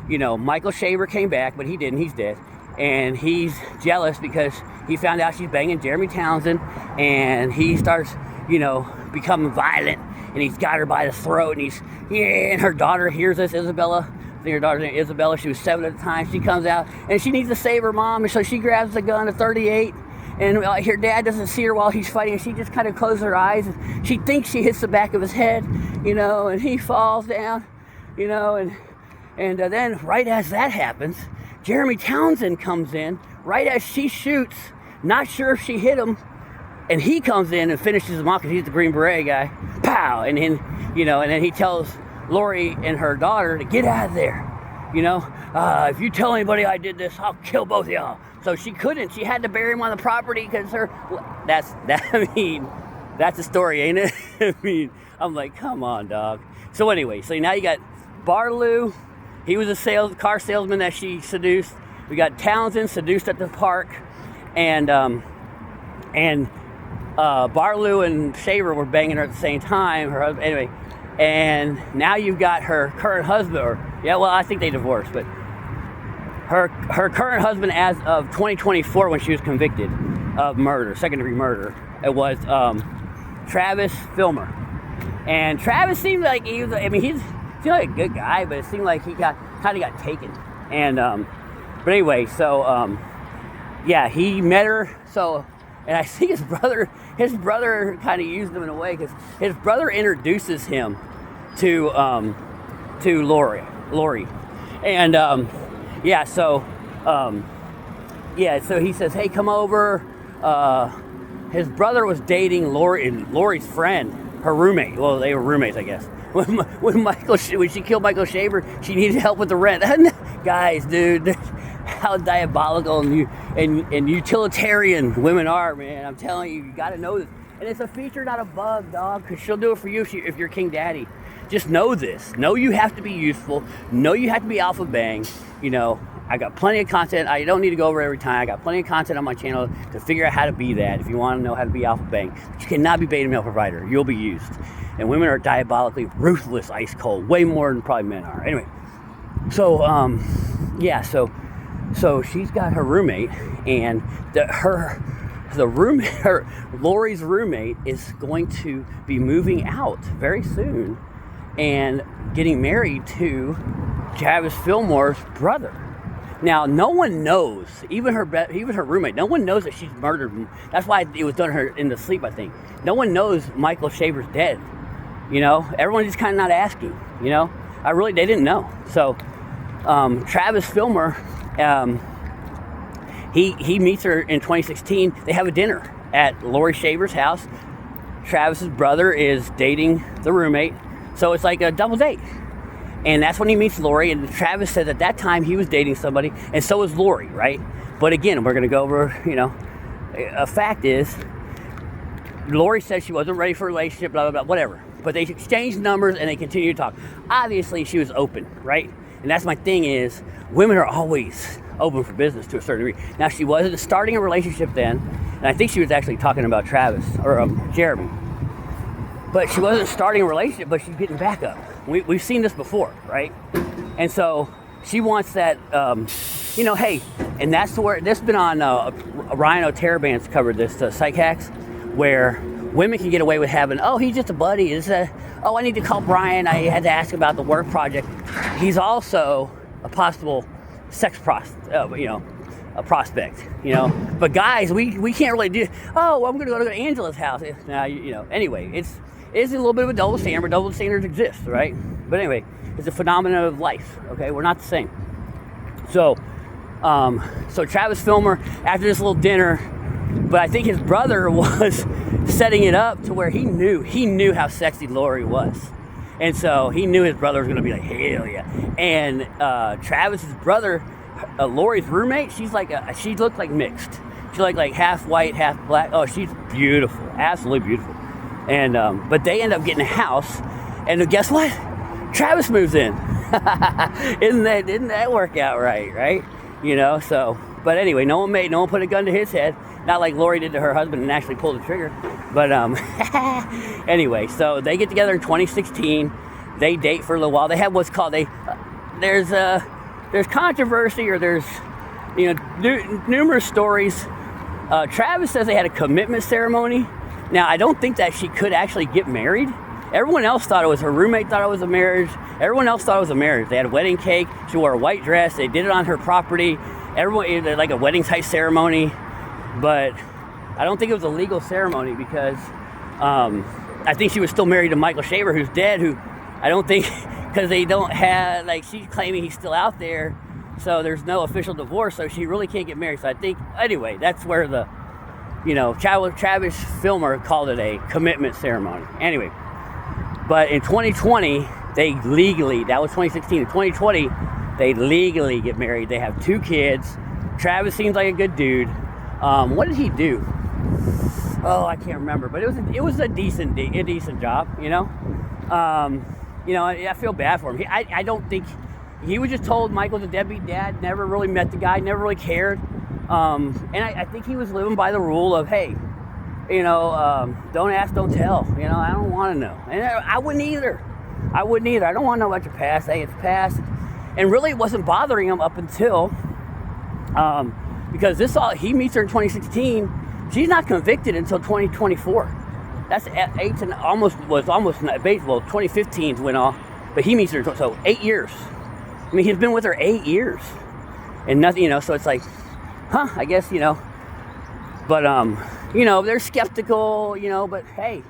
Michael Shaver came back, but he didn't, he's dead. And he's jealous because he found out she's banging Jeremy Townsend, and he starts, becoming violent, and he's got her by the throat, and her daughter hears this, Isabella. I think her daughter's name is Isabella. She was 7 at the time. She comes out and she needs to save her mom, and so she grabs the gun, a 38, and her dad doesn't see her while he's fighting, and she just kind of closes her eyes, and she thinks she hits the back of his head, and he falls down, and then right as that happens, Jeremy Townsend comes in right as she shoots, not sure if she hit him, and he comes in and finishes him off because he's the Green Beret guy. Pow! And then and then he tells Lori and her daughter to get out of there. If you tell anybody I did this, I'll kill both of y'all. So she couldn't. She had to bury him on the property because that's the story, ain't it? I'm like, come on, dog. So anyway, now you got Barlow. He was a car salesman that she seduced. We got Townsend seduced at the park, and Barlow and Shaver were banging her at the same time. Her husband, anyway. And now you've got her current husband, I think they divorced, but her current husband as of 2024, when she was convicted of murder, second-degree murder, it was Travis Filmer. And Travis seemed like he was, he seemed like a good guy, but it seemed like he kind of got taken. And, but anyway, he met her, and I think his brother kind of used him in a way, because his brother introduces him to Lori, and so he says, "Hey, come over." His brother was dating Lori's friend, her roommate. Well, they were roommates, I guess. When she killed Michael Shaver, she needed help with the rent. Guys, dude, how diabolical and utilitarian women are, man. I'm telling you, you got to know this. And it's a feature, not a bug, dog, because she'll do it for you if you're King Daddy. Just know this. Know you have to be useful. Know you have to be alpha bang. I got plenty of content. I don't need to go over every time. I got plenty of content on my channel to figure out how to be that if you want to know how to be alpha bang. But you cannot be beta male provider. You'll be used. And women are diabolically ruthless, ice cold, way more than probably men are. Anyway, so she's got her roommate, and Lori's roommate is going to be moving out very soon and getting married to Travis Fillmore's brother. Now, no one knows, even her roommate, no one knows that she's murdered. That's why it was done her in the sleep, I think. No one knows Michael Shaver's dead. You know, everyone's just kind of not asking, you know. They didn't know. So, Travis Fillmore, he meets her in 2016. They have a dinner at Lori Shaver's house. Travis's brother is dating the roommate. So it's like a double date. And that's when he meets Lori, and Travis says at that time he was dating somebody, and so was Lori, right? But again, we're going to go over, you know, a fact is, Lori said she wasn't ready for a relationship, blah, blah, blah, whatever. But they exchanged numbers, and they continued to talk. Obviously, she was open, right? And that's my thing is, women are always open for business to a certain degree. Now, she wasn't starting a relationship then, and I think she was actually talking about Travis, or Jeremy. But she wasn't starting a relationship, but she's getting back up. We've seen this before, right? And so she wants that, you know, hey, and that's where, this has been on, Ryan O'Teraband's covered this, Psych Hacks, where women can get away with having, oh, he's just a buddy. Oh, I need to call Brian. I had to ask about the work project. He's also a possible sex prospect, you know. But guys, we can't really do, oh, well, I'm going to go to Angela's house. Now, you know, anyway, it's a little bit of a double standard, but double standards exist, right? But anyway, it's a phenomenon of life, okay? We're not the same. So Travis Fillmore, after this little dinner, but I think his brother was setting it up to where he knew how sexy Lori was. And so he knew his brother was going to be like, hell yeah. And Travis's brother, Lori's roommate, she looked like mixed. She looked like half white, half black. Oh, she's beautiful, absolutely beautiful. And but they end up getting a house, and guess what? Travis moves in. Didn't that work out right? You know. So, but anyway, no one put a gun to his head. Not like Lori did to her husband and actually pulled the trigger. But anyway, so they get together in 2016. They date for a little while. They have what's called there's controversy, or there's, you know, numerous stories. Travis says they had a commitment ceremony. Now, I don't think that she could actually get married. Everyone else thought it was, her roommate thought it was a marriage. Everyone else thought it was a marriage. They had a wedding cake. She wore a white dress. They did it on her property. Everyone, like a wedding type ceremony. But I don't think it was a legal ceremony because I think she was still married to Michael Shaver, who's dead, who I don't think, because they don't have, like, she's claiming he's still out there. So there's no official divorce, so she really can't get married. So I think, anyway, that's where the, you know, Travis Fillmore called it a commitment ceremony. Anyway, but in 2020, they legally, that was 2016. In 2020, they legally get married. They have 2 kids. Travis seems like a good dude. What did he do? Oh, I can't remember, but it was a decent job, you know. You know, I feel bad for him. I don't think, he was just told Michael's a deadbeat dad, never really met the guy, never really cared. And I think he was living by the rule of, hey, you know, don't ask, don't tell. You know, I don't want to know. And I wouldn't either. I don't want to know about your past. Hey, it's past. And really, it wasn't bothering him up until, because he meets her in 2016. She's not convicted until 2024. That's 2015 went off, but he meets her, so 8 years. I mean, he's been with her 8 years. And nothing, you know, so it's like, I guess, you know. But, you know, they're skeptical, you know, but hey,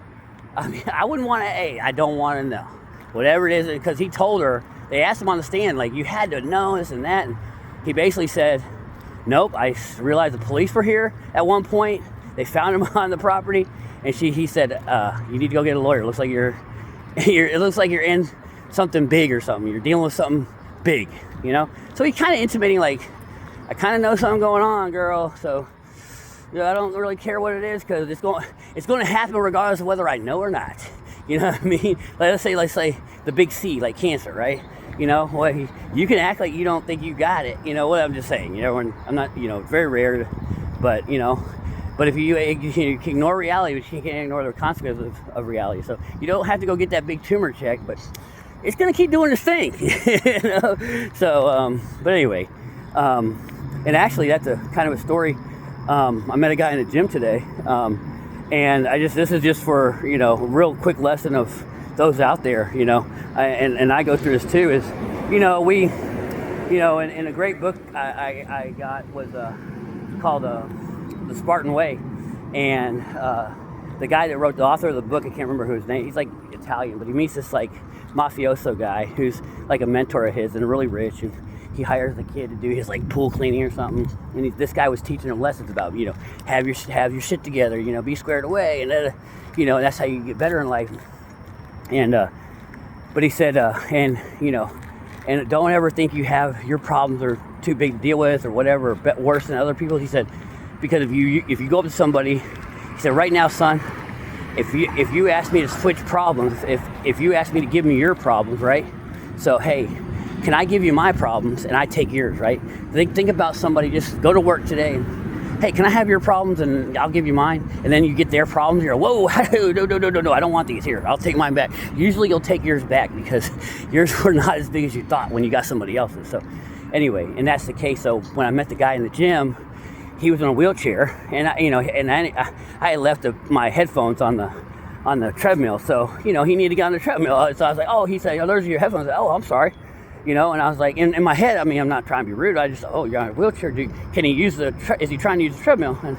I mean, I wouldn't want to, I don't want to know. Whatever it is, because he told her, they asked him on the stand, like, you had to know this and that. And he basically said, nope, I realized the police were here at one point. They found him on the property. And he said, you need to go get a lawyer. It looks like you're in something big or something. You're dealing with something big, you know? So he kind of intimating, like, I kind of know something going on, girl. So, you know, I don't really care what it is, because it's going to happen regardless of whether I know or not. You know what I mean? Let's say the big C, like cancer, right? You know, well, you can act like you don't think you got it. You know what I'm just saying? You know, I'm not, you know, very rare, but, you know. But if you can ignore reality, but you can't ignore the consequences of reality. So you don't have to go get that big tumor check, but it's going to keep doing its thing. You know? So, but anyway, and actually that's a kind of a story. I met a guy in the gym today, and this is just for, a real quick lesson of those out there, and I go through this too, is, we, in a great book I got was called The Spartan Way, and the guy that wrote, the author of the book, I can't remember who his name, he's like Italian, but he meets this like mafioso guy who's like a mentor of his and really rich, and he hires the kid to do his like pool cleaning or something, and this guy was teaching him lessons about, have your shit together, be squared away, and that's how you get better in life. And but he said, and don't ever think your problems are too big to deal with or whatever, worse than other people. He said, because if you go up to somebody, he said, right now, son, if you ask me to switch problems, if you ask me to give me your problems, right? So hey, can I give you my problems and I take yours, right? Think about somebody, just go to work today and, hey, can I have your problems and I'll give you mine? And then you get their problems, you're whoa, no, I don't want these, here, I'll take mine back. Usually you'll take yours back because yours were not as big as you thought when you got somebody else's. So anyway, and that's the case. So when I met the guy in the gym, he was in a wheelchair, and I had left my headphones on the treadmill, so he needed to get on the treadmill. So I was like, oh, he said, oh, those are your headphones. Oh, I'm sorry. And I was like, in my head, I'm not trying to be rude. I just, oh, you're on a wheelchair. Can he use is he trying to use the treadmill? And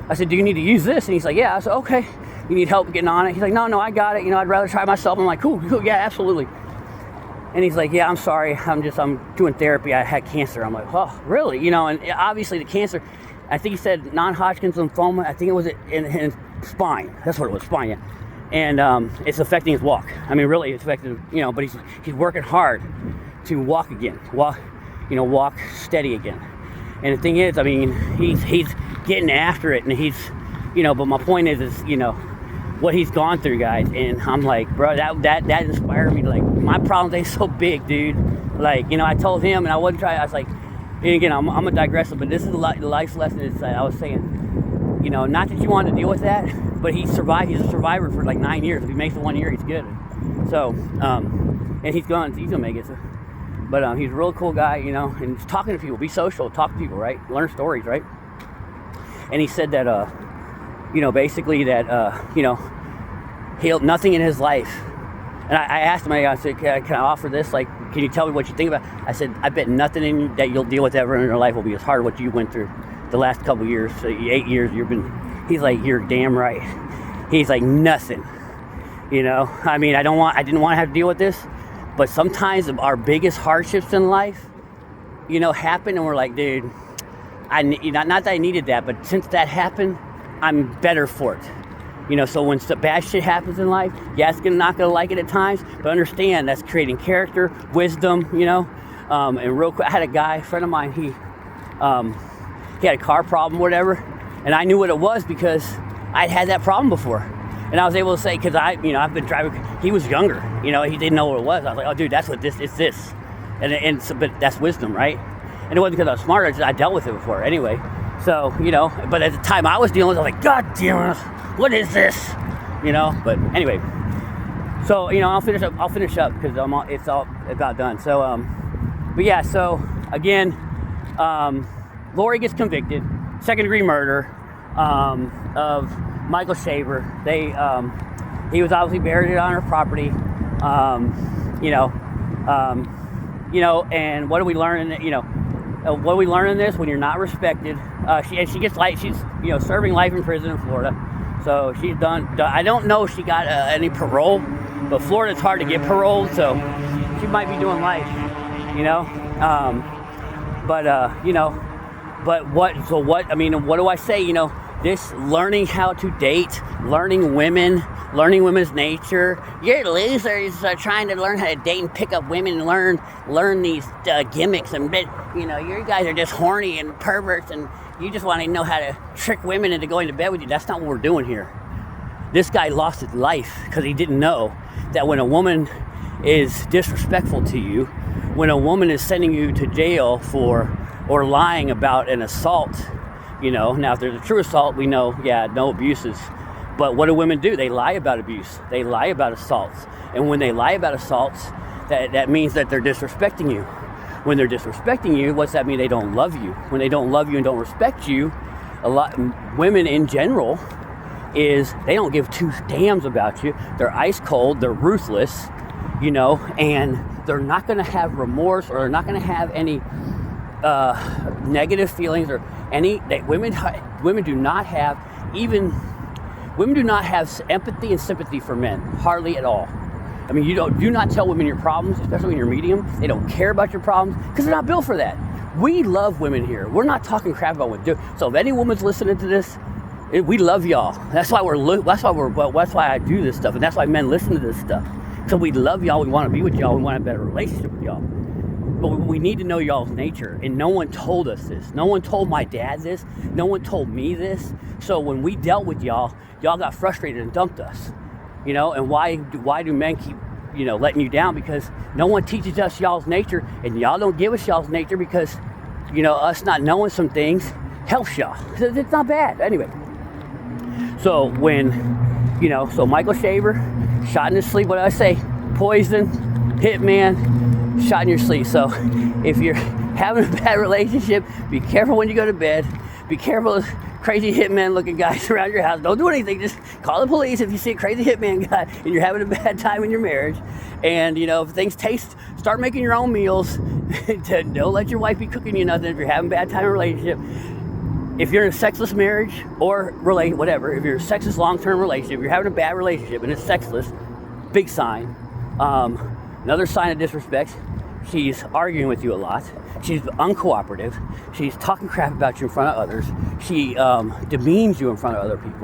I said, do you need to use this? And he's like, yeah. I said, okay. You need help getting on it? He's like, no, I got it. I'd rather try myself. I'm like, cool, yeah, absolutely. And he's like, yeah, I'm sorry. I'm doing therapy. I had cancer. I'm like, oh, really? And obviously the cancer, I think he said non-Hodgkin's lymphoma. I think it was in his spine. That's what it was, spine, yeah. And it's affecting his walk. Really, it's affecting, but he's working hard to walk again, walk steady again. And the thing is, he's getting after it, and he's, but my point is what he's gone through, guys. And I'm like, bro, that inspired me to, like, my problems ain't so big, dude. Like, I told him, and I wasn't trying, I was like, and again, I'm a digressor, but this is the life's lesson. Is I was saying, not that you want to deal with that, but he survived. He's a survivor for like 9 years. If he makes it 1 year, he's good. So, and he's gonna make it. So, but he's a real cool guy, and he's talking to people. Be social, talk to people, right? Learn stories, right? And he said that, basically that, he'll nothing in his life. And I asked him, I said, can I offer this? Like, can you tell me what you think about it? I said, I bet nothing that you'll deal with ever in your life will be as hard as what you went through the last couple years, 8 years he's like, you're damn right. He's like, nothing, I didn't want to have to deal with this, but sometimes our biggest hardships in life, happen, and we're like, dude, not that I needed that, but since that happened, I'm better for it. So when bad shit happens in life, yeah, it's not gonna like it at times, but understand that's creating character, wisdom, and real quick, I had a friend of mine, he had a car problem, whatever, and I knew what it was because I'd had that problem before. And I was able to say, because I've been driving, he was younger, he didn't know what it was. I was like, oh, dude, that's what it's this. And so, but that's wisdom, right? And it wasn't because I was smart, I dealt with it before anyway. So, but at the time I was dealing with it, I was like, God damn it, what is this? But anyway, so, I'll finish up because it's all about done. So, but yeah, so again, Lori gets convicted, second-degree murder, of Michael Shaver. He was obviously buried on her property, and what do we learn what do we learn in this? When you're not respected, she gets she's serving life in prison in Florida, so she's done. I don't know if she got any parole, but Florida's hard to get parole, so she might be doing life, but what do I say? This learning how to date, learning women's nature. You're losers trying to learn how to date and pick up women and learn these gimmicks, and you guys are just horny and perverts, and you just want to know how to trick women into going to bed with you. That's not what we're doing here. This guy lost his life because he didn't know that when a woman is disrespectful to you, when a woman is sending you to jail or lying about an assault, now if there's a true assault, we know, no abuses. But what do women do? They lie about abuse. They lie about assaults. And when they lie about assaults, that means that they're disrespecting you. When they're disrespecting you, what's that mean? They don't love you. When they don't love you and don't respect you, a lot women in general is they don't give two damns about you. They're ice cold, they're ruthless, and they're not going to have remorse, or they're not going to have any negative feelings or any. Women do not have empathy and sympathy for men, hardly at all. I mean, do not tell women your problems, especially when you're medium. They don't care about your problems because they're not built for that. We love women here. We're not talking crap about women. So if any woman's listening to this, we love y'all. That's why I do this stuff, and that's why men listen to this stuff. So we love y'all. We want to be with y'all. We want a better relationship with y'all. But we need to know y'all's nature, and no one told us this. No one told my dad this. No one told me this. So when we dealt with y'all got frustrated and dumped us. And why do men keep, letting you down? Because no one teaches us y'all's nature, and y'all don't give us y'all's nature because, us not knowing some things helps y'all. It's not bad. Anyway, so so Michael Shaver, shot in his sleep, what did I say? Poison, hitman, shot in your sleep. So if you're having a bad relationship, be careful when you go to bed. Be careful of crazy hitman looking guys around your house. Don't do anything. Just call the police if you see a crazy hitman guy and you're having a bad time in your marriage. And if things start making your own meals. Don't let your wife be cooking you nothing if you're having a bad time in a relationship. If you're in a sexless marriage or whatever, if you're in a sexless long-term relationship, you're having a bad relationship and it's sexless, big sign. Another sign of disrespect, she's arguing with you a lot. She's uncooperative. She's talking crap about you in front of others. She demeans you in front of other people.